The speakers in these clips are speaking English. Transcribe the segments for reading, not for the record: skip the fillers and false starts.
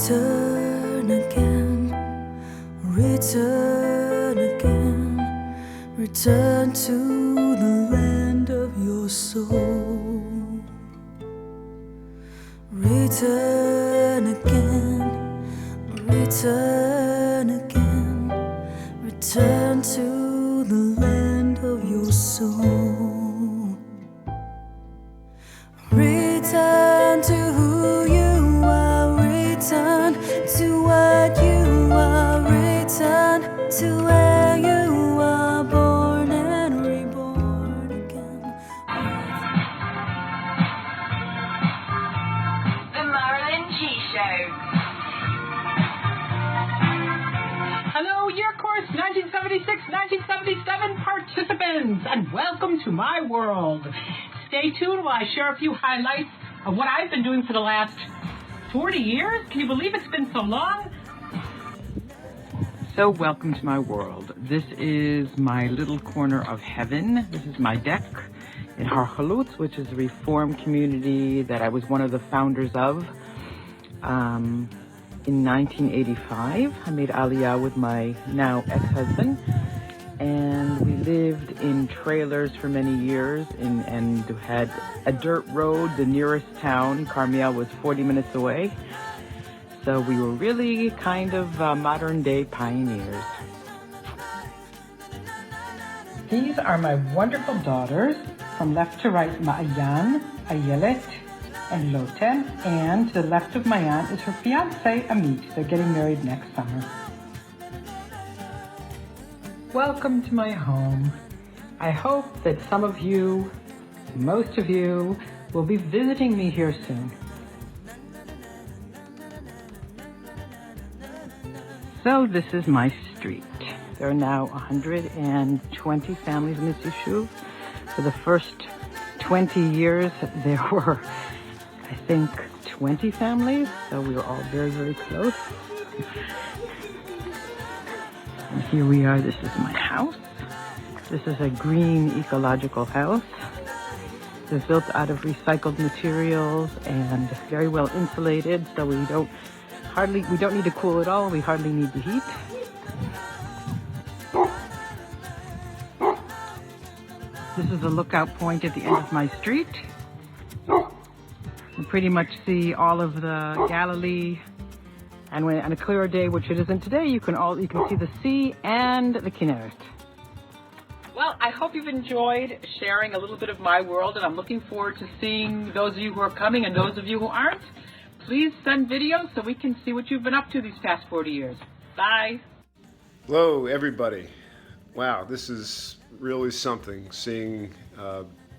Return again, return again, return to the land of your soul. Return again, return again, return to the land of your soul. Return to who you are, return to what you are, return to where you are born and reborn again. The Marilyn G Show. Hello, Year Course 1976-1977 participants, and welcome to my world. Stay tuned while I share a few highlights of what I've been doing for the last 40 years. Can you believe it's been so long? So welcome to my world. This is my little corner of heaven. This is my deck in Har Chalutz, which is a Reform community that I was one of the founders of. In 1985, I made Aliyah with my now ex-husband, and we lived in trailers for many years and had a dirt road. The nearest town, Carmiel, was 40 minutes away. So we were really kind of modern-day pioneers. These are my wonderful daughters. From left to right, Ma'ayan, Ayelet, and Loten. And to the left of Ma'ayan is her fiancé, Amit. They're getting married next summer. Welcome to my home. I hope that some of you, most of you, will be visiting me here soon. So this is my street. There are now 120 families in this yeshuv. For the first 20 years, there were, I think, 20 families, so we were all very, very close. And here we are. This is my house. This is a green ecological house. It's built out of recycled materials and very well insulated, so we don't need to cool at all. We hardly need the heat. This is a lookout point at the end of my street. You pretty much see all of the Galilee, and when on a clearer day, which it isn't today, you can see the sea and the Kinneret. Well, I hope you've enjoyed sharing a little bit of my world, and I'm looking forward to seeing those of you who are coming and those of you who aren't. Please send videos so we can see what you've been up to these past 40 years. Bye. Hello, everybody. Wow, this is really something, seeing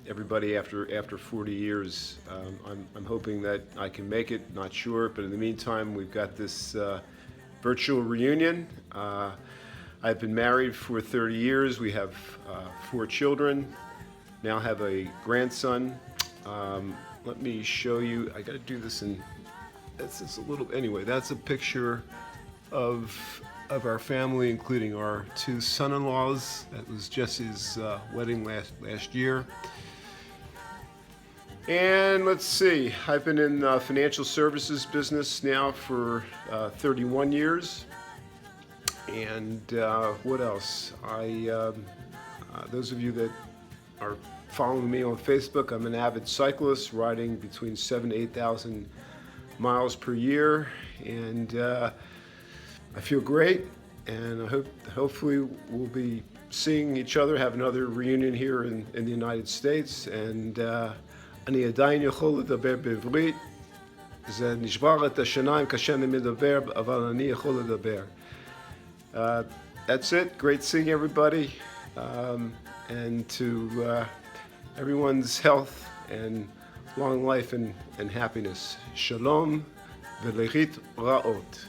everybody after 40 years. I'm hoping that I can make it, not sure, but in the meantime, we've got this virtual reunion. I've been married for 30 years. We have 4 children, now have a grandson. Let me show you, I gotta do this in, it's a little, anyway, that's a picture of our family, including our 2 son-in-laws. That was Jesse's wedding last year. And let's see, I've been in the financial services business now for 31 years. And what else? Those of you that are following me on Facebook, I'm an avid cyclist, riding between 7,000 to 8,000 miles per year, and I feel great, and hopefully we'll be seeing each other, have another reunion here in the United States. And אני עדיין יכול לדבר בעברית, זה נשבר את השיניים כאשר אני מדבר, אבל אני יכול לדבר. That's it. Great seeing everybody, and to everyone's health and long life and happiness. Shalom v'lechit ra'ot.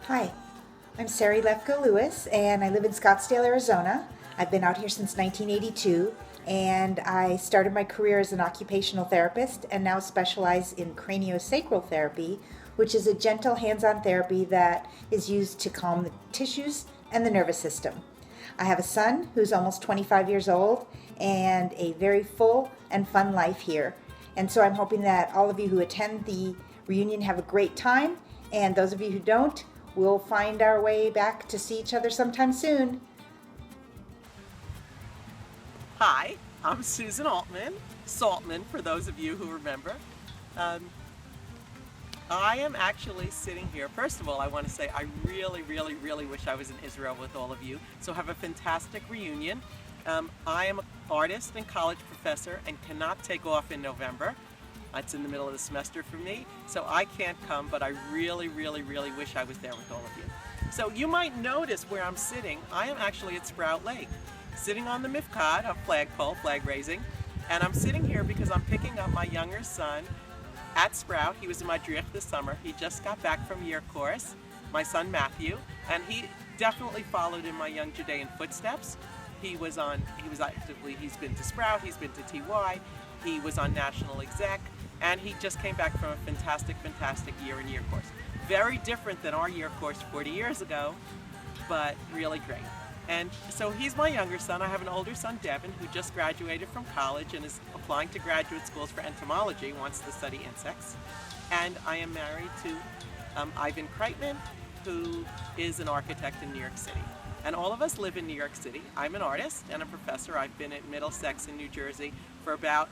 Hi, I'm Sari Lefko-Lewis, and I live in Scottsdale, Arizona. I've been out here since 1982, and I started my career as an occupational therapist and now specialize in craniosacral therapy, which is a gentle hands-on therapy that is used to calm the tissues and the nervous system. I have a son who's almost 25 years old and a very full and fun life here. And so I'm hoping that all of you who attend the reunion have a great time, and those of you who don't, we'll find our way back to see each other sometime soon. Hi, I'm Susan Altman, Saltman for those of you who remember. I am actually sitting here. First of all, I want to say I really wish I was in Israel with all of you. So have a fantastic reunion. I am an artist and college professor and cannot take off in November. It's in the middle of the semester for me, so I can't come, but I really wish I was there with all of you. So you might notice where I'm sitting. I am actually at Sprout Lake, sitting on the Mifkad, a flagpole, flag raising, and I'm sitting here because I'm picking up my younger son at Sprout. He was in my Madrid this summer. He just got back from year course, my son Matthew, and he definitely followed in my Young Judean footsteps. He's been to Sprout, he's been to TY, he was on National Exec, and he just came back from a fantastic year in year course. Very different than our year course 40 years ago, but really great. And so he's my younger son. I have an older son, Devin, who just graduated from college and is applying to graduate schools for entomology, wants to study insects. And I am married to Ivan Kreitman, who is an architect in New York City. And all of us live in New York City. I'm an artist and a professor. I've been at Middlesex in New Jersey for about,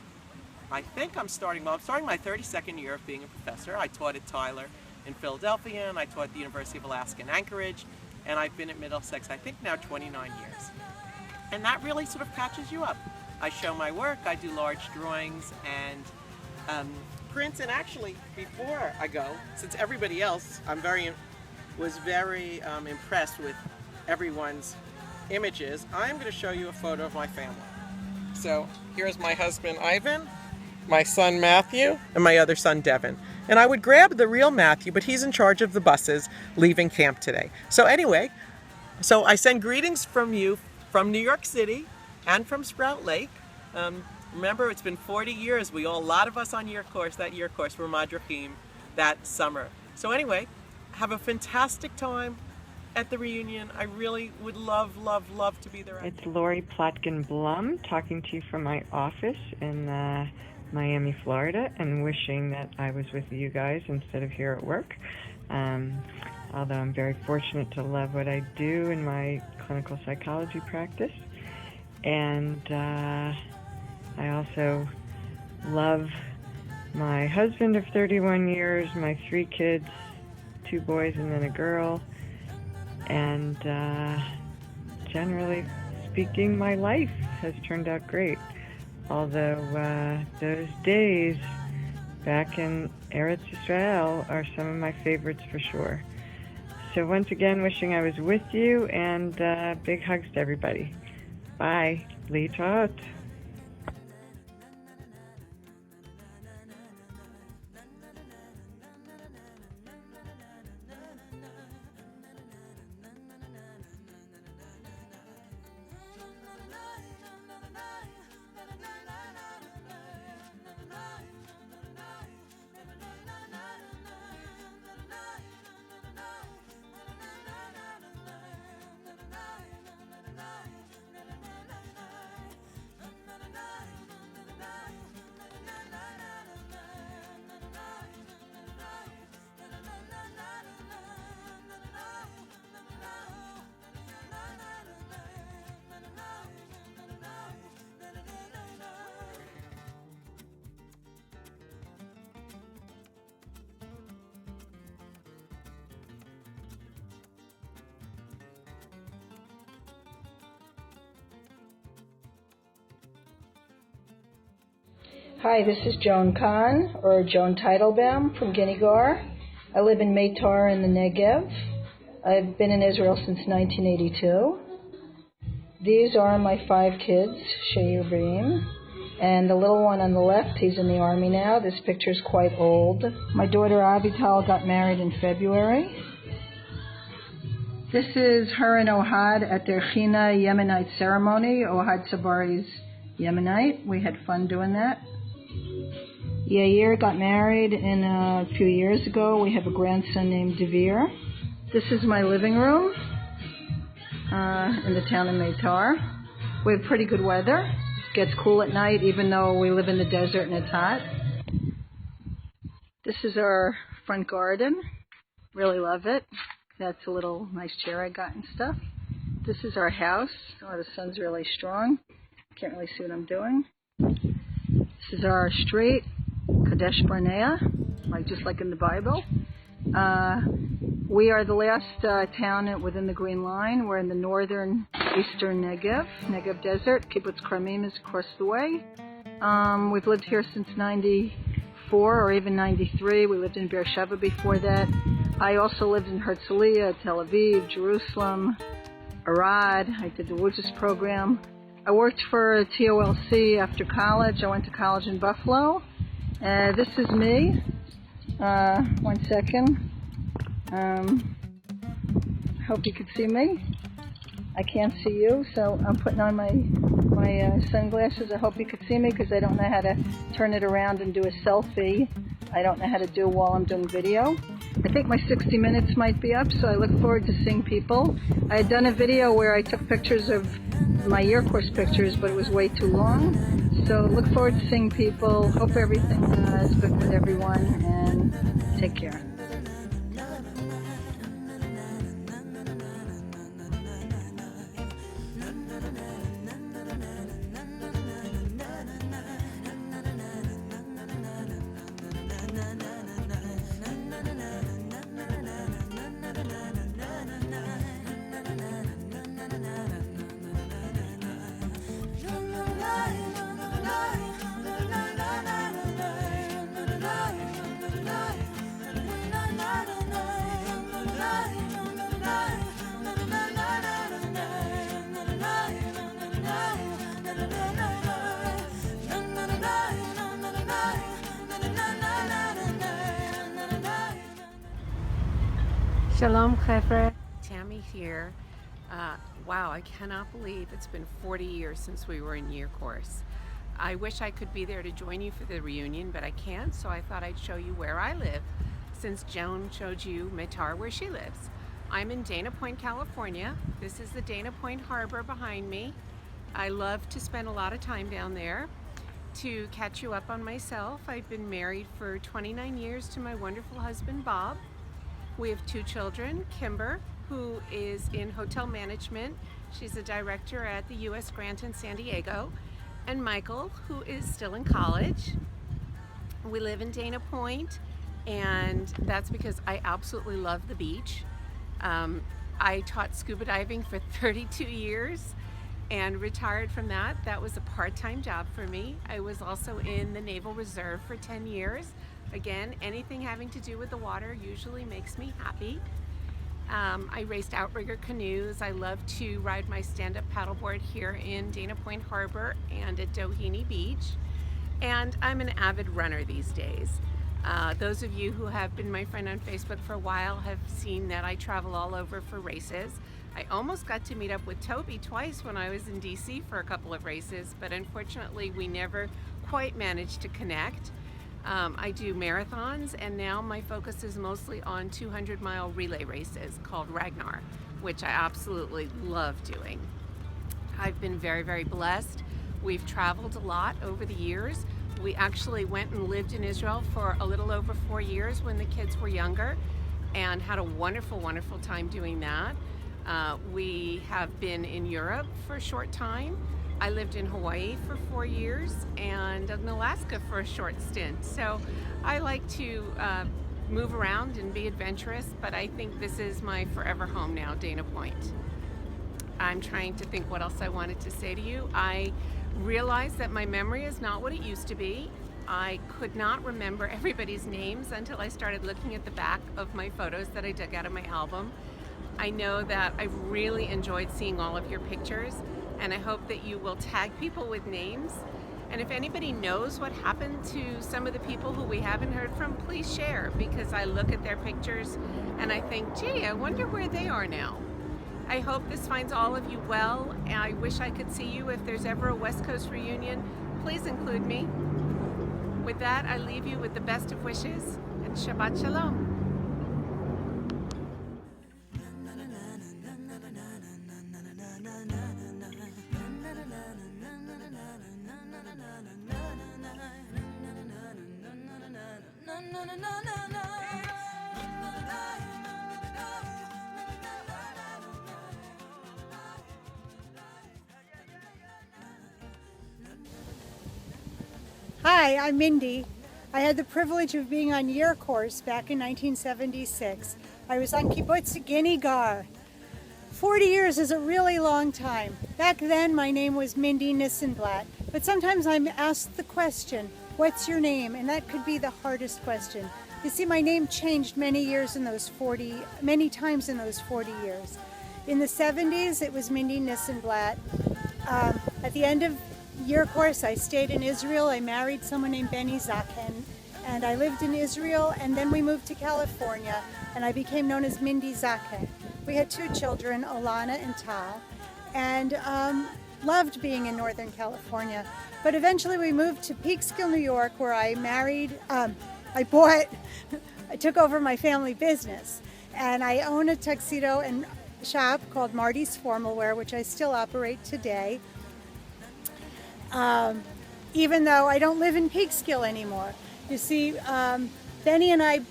I'm starting my 32nd year of being a professor. I taught at Tyler in Philadelphia, and I taught at the University of Alaska in Anchorage. And I've been at Middlesex, I think now 29 years. And that really sort of catches you up. I show my work, I do large drawings and prints, and actually before I go, since everybody else was very impressed with everyone's images, I'm going to show you a photo of my family. So here's my husband Ivan, my son Matthew, and my other son Devin. And I would grab the real Matthew, but he's in charge of the buses leaving camp today. So anyway, I send greetings from you from New York City and from Sprout Lake. Remember, it's been 40 years. A lot of us on that year course were Madrachim that summer. So anyway, have a fantastic time at the reunion. I really would love to be there. It's Lori Plotkin-Blum talking to you from my office in Miami, Florida, and wishing that I was with you guys instead of here at work. Although I'm very fortunate to love what I do in my clinical psychology practice. And I also love my husband of 31 years, my 3 kids, 2 boys and then a girl, and generally speaking, my life has turned out great. Although those days back in Eretz Israel are some of my favorites for sure. So once again, wishing I was with you, and big hugs to everybody. Bye. Litot. Hi, this is Joan Kahn, or Joan Teitelbaum from Guinea-Gar. I live in Meitar in the Negev. I've been in Israel since 1982. These are my 5 kids, Sheir Beam, and the little one on the left, he's in the army now. This picture's quite old. My daughter Avital got married in February. This is her and Ohad at their China Yemenite ceremony. Ohad Sabari's Yemenite. We had fun doing that. Yair got married a few years ago. We have a grandson named Devere. This is my living room. in the town of Maytar. We have pretty good weather. It gets cool at night, even though we live in the desert and it's hot. This is our front garden. Really love it. That's a little nice chair I got and stuff. This is our house. Oh, the sun's really strong. Can't really see what I'm doing. This is our street, Kadesh Barnea, just like in the Bible. We are the last town within the Green Line. We're in the northern eastern Negev Desert. Kibbutz Karmim is across the way. We've lived here since 94 or even 93. We lived in Beersheba before that. I also lived in Herzliya, Tel Aviv, Jerusalem, Arad. I did the Wujis program. I worked for TOLC after college. I went to college in Buffalo. This is me. 1 second. Hope you could see me. I can't see you, so I'm putting on my sunglasses. I hope you could see me because I don't know how to turn it around and do a selfie. I don't know how to do while I'm doing video. I think my 60 minutes might be up, so I look forward to seeing people. I had done a video where I took pictures of my year course pictures, but it was way too long. So look forward to seeing people. Hope everything is good with everyone, and take care. Shalom, Chevra. Tammy here. Wow, I cannot believe it's been 40 years since we were in year course. I wish I could be there to join you for the reunion, but I can't, so I thought I'd show you where I live, since Joan showed you Maytar, where she lives. I'm in Dana Point, California. This is the Dana Point Harbor behind me. I love to spend a lot of time down there. To catch you up on myself, I've been married for 29 years to my wonderful husband, Bob. We have 2 children, Kimber, who is in hotel management. She's a director at the U.S. Grant in San Diego, and Michael, who is still in college. We live in Dana Point, and that's because I absolutely love the beach. I taught scuba diving for 32 years and retired from that. That was a part-time job for me. I was also in the Naval Reserve for 10 years. Again, anything having to do with the water usually makes me happy. I raced outrigger canoes. I love to ride my stand-up paddleboard here in Dana Point Harbor and at Doheny Beach. And I'm an avid runner these days. Those of you who have been my friend on Facebook for a while have seen that I travel all over for races. I almost got to meet up with Toby twice when I was in DC for a couple of races, but unfortunately we never quite managed to connect. I do marathons, and now my focus is mostly on 200-mile relay races called Ragnar, which I absolutely love doing. I've been very, very blessed. We've traveled a lot over the years. We actually went and lived in Israel for a little over 4 years when the kids were younger and had a wonderful, wonderful time doing that. We have been in Europe for a short time. I lived in Hawaii for 4 years and in Alaska for a short stint. So I like to move around and be adventurous, but I think this is my forever home now, Dana Point. I'm trying to think what else I wanted to say to you. I realized that my memory is not what it used to be. I could not remember everybody's names until I started looking at the back of my photos that I dug out of my album. I know that I've really enjoyed seeing all of your pictures, and I hope that you will tag people with names. And if anybody knows what happened to some of the people who we haven't heard from, please share, because I look at their pictures and I think, gee, I wonder where they are now. I hope this finds all of you well, and I wish I could see you. If there's ever a West Coast reunion, please include me. With that, I leave you with the best of wishes, and Shabbat Shalom. Hi, I'm Mindy. I had the privilege of being on Year Course back in 1976. I was on Kibbutz Gini Gar. 40 years is a really long time. Back then, my name was Mindy Nissenblatt, but sometimes I'm asked the question, what's your name? And that could be the hardest question. You see, my name changed many times in those 40 years. In the 70s, it was Mindy Nissenblatt. At the end of Year Course, I stayed in Israel. I married someone named Benny Zaken, and I lived in Israel, and then we moved to California, and I became known as Mindy Zaken. We had 2 children, Alana and Tal, and loved being in Northern California. But eventually we moved to Peekskill, New York, where I took over my family business, and I own a tuxedo and shop called Marty's Formal Wear, which I still operate today. Even though I don't live in Peekskill anymore. You see, Benny and I,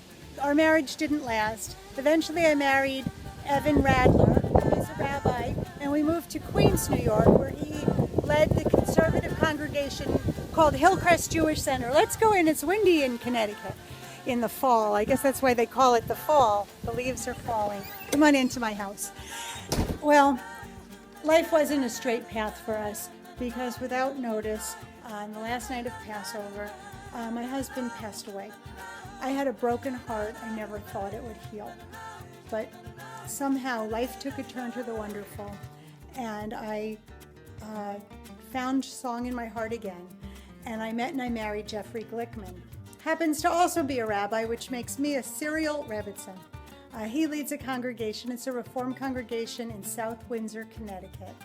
our marriage didn't last. Eventually I married Evan Radler, who is a rabbi, and we moved to Queens, New York, where he led the conservative congregation called Hillcrest Jewish Center. Let's go in, it's windy in Connecticut in the fall. I guess that's why they call it the fall. The leaves are falling. Come on into my house. Well, life wasn't a straight path for us, because without notice, on the last night of Passover, my husband passed away. I had a broken heart. I never thought it would heal. But somehow life took a turn to the wonderful, and I found song in my heart again. And I met and I married Jeffrey Glickman. Happens to also be a rabbi, which makes me a serial Rebbitzin. He leads a congregation. It's a Reformed congregation in South Windsor, Connecticut.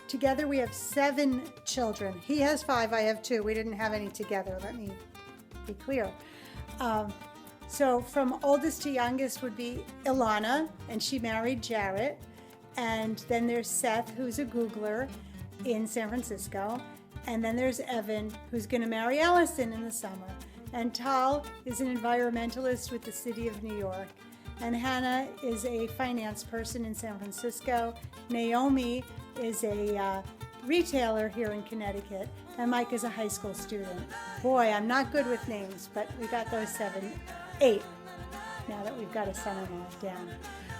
Together we have 7 children. He has 5, I have 2. We didn't have any together, let me be clear. So from oldest to youngest would be Ilana, and she married Jarrett. And then there's Seth, who's a Googler in San Francisco. And then there's Evan, who's going to marry Allison in the summer. And Tal is an environmentalist with the city of New York. And Hannah is a finance person in San Francisco. Naomi is a retailer here in Connecticut. And Mike is a high school student. Boy, I'm not good with names, but we got those 8 now that we've got a son-in-law down.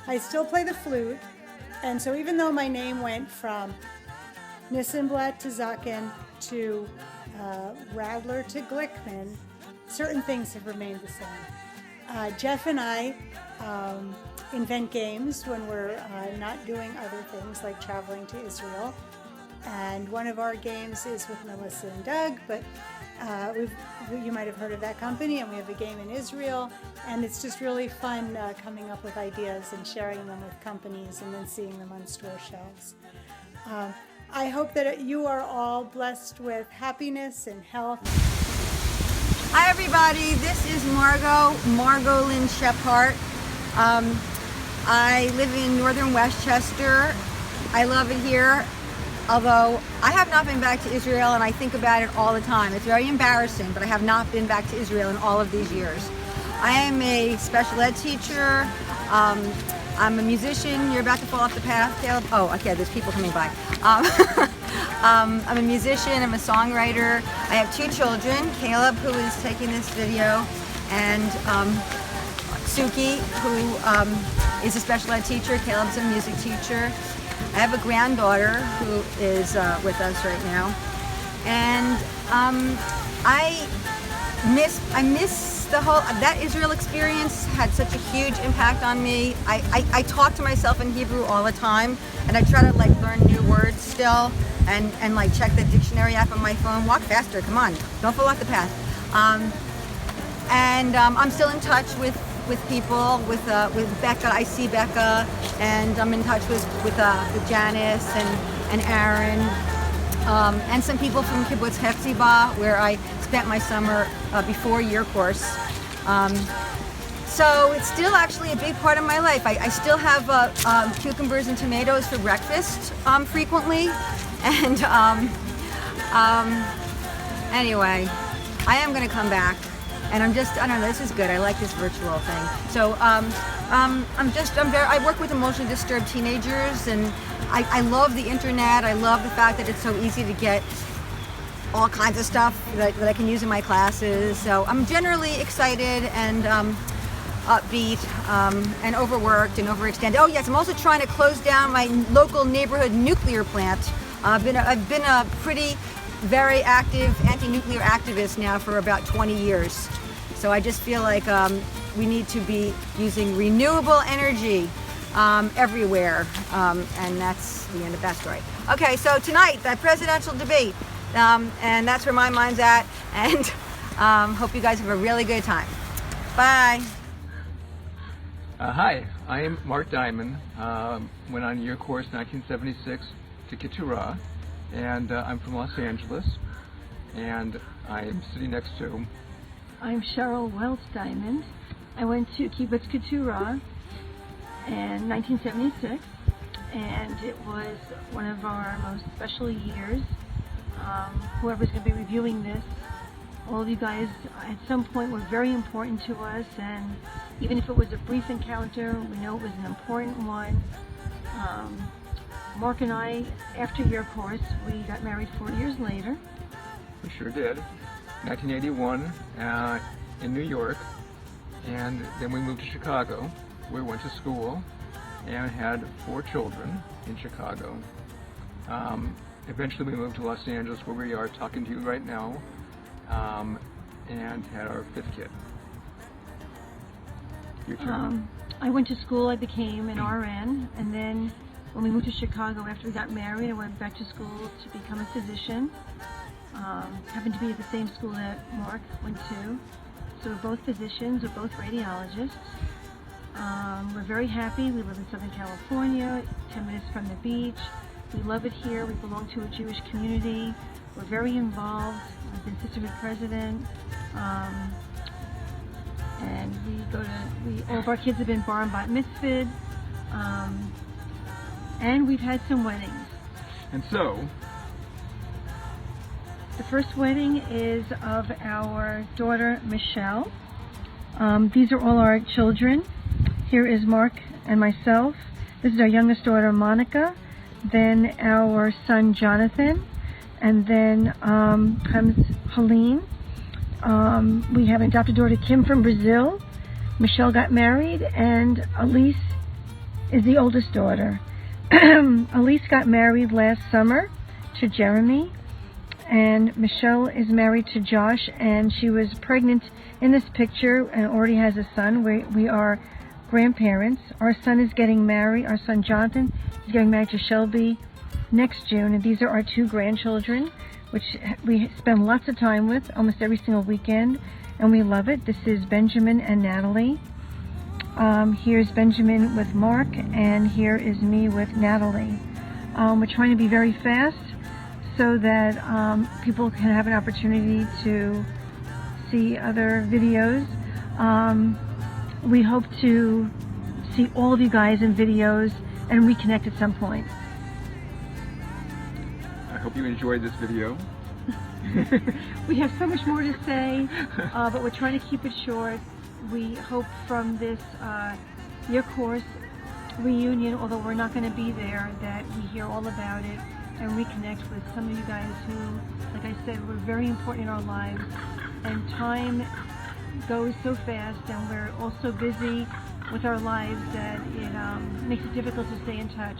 I still play the flute. And so even though my name went from Nissenblatt to Zaken to Radler to Glickman, certain things have remained the same. Jeff and I invent games when we're not doing other things like traveling to Israel. And one of our games is with Melissa and Doug, but you might have heard of that company, and we have a game in Israel, and it's just really fun coming up with ideas and sharing them with companies and then seeing them on store shelves. I hope that you are all blessed with happiness and health. Hi everybody, this is Margot Lynn Shephart. I live in northern Westchester. I love it here, although I have not been back to Israel, and I think about it all the time. It's very embarrassing, but I have not been back to Israel in all of these years. I am a special ed teacher. I'm a musician. You're about to fall off the path, Caleb. Oh, okay, there's people coming by. I'm a musician, I'm a songwriter. I have 2 children, Caleb, who is taking this video, and Suki, who is a special ed teacher. Caleb's a music teacher. I have a granddaughter who is with us right now. And I miss the whole, that Israel experience had such a huge impact on me. I talk to myself in Hebrew all the time, and I try to like learn new words still, and like check the dictionary app on my phone. Walk faster, come on, don't fall off the path. I'm still in touch with people, with Becca. I see Becca, and I'm in touch with Janice and Aaron, and some people from Kibbutz Hefzibah, where I spent my summer before Year Course. So it's still actually a big part of my life. I still have cucumbers and tomatoes for breakfast frequently, and anyway, I am going to come back. And I don't know, this is good. I like this virtual thing. So I work with emotionally disturbed teenagers, and I love the internet. I love the fact that it's so easy to get all kinds of stuff that I can use in my classes. So I'm generally excited and upbeat and overworked and overextended. Oh yes, I'm also trying to close down my local neighborhood nuclear plant. I've been a pretty very active anti-nuclear activist now for about 20 years. So I just feel like we need to be using renewable energy everywhere, and that's the end of that story. Okay, so tonight, the presidential debate, and that's where my mind's at, and hope you guys have a really good time. Bye. Hi, I am Mark Diamond. Went on year course 1976 to Keturah, and I'm from Los Angeles, and I'm sitting next to... I'm Cheryl Welch Diamond. I went to Kibbutz Keturah in 1976, and it was one of our most special years. Whoever's going to be reviewing this, all of you guys at some point were very important to us, and even if it was a brief encounter, we know it was an important one. Mark and I, after your course, we got married 4 years later. We sure did. 1981 in New York, and then we moved to Chicago. We went to school and had 4 children in Chicago. Eventually we moved to Los Angeles, where we are talking to you right now, and had our 5th kid. Your turn. I went to school, I became an RN, and then when we moved to Chicago after we got married, I went back to school to become a physician. Happened to be at the same school that Mark went to. So we're both physicians, we're both radiologists. We're very happy. We live in Southern California, 10 minutes from the beach. We love it here. We belong to a Jewish community. We're very involved. I've been sisterhood president. And all of our kids have been bar and bat mitzvahed. And we've had some weddings. And so, the first wedding is of our daughter, Michelle. These are all our children. Here is Mark and myself. This is our youngest daughter, Monica. Then our son, Jonathan. And then comes Helene. We have an adopted daughter, Kim, from Brazil. Michelle got married, and Elise is the oldest daughter. Elise got married last summer to Jeremy, and Michelle is married to Josh, and she was pregnant in this picture and already has a son. We are grandparents. Our son is getting married. Our son Jonathan is getting married to Shelby next June, and these are our 2 grandchildren, which we spend lots of time with almost every single weekend, and we love it. This is Benjamin and Natalie. Here's Benjamin with Mark, and here is me with Natalie. We're trying to be very fast so that people can have an opportunity to see other videos. We hope to see all of you guys in videos and reconnect at some point. I hope you enjoyed this video. We have so much more to say, but we're trying to keep it short. We hope from this year course reunion, although we're not going to be there, that we hear all about it and reconnect with some of you guys who, like I said, were very important in our lives. And time goes so fast, and we're all so busy with our lives that it makes it difficult to stay in touch.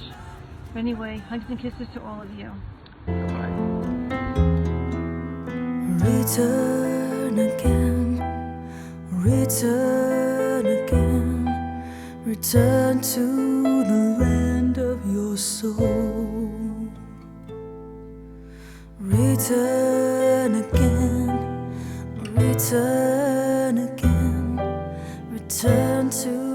But anyway, hugs and kisses to all of you. Return again, return again, return to the land of your soul. Return again, return again, return to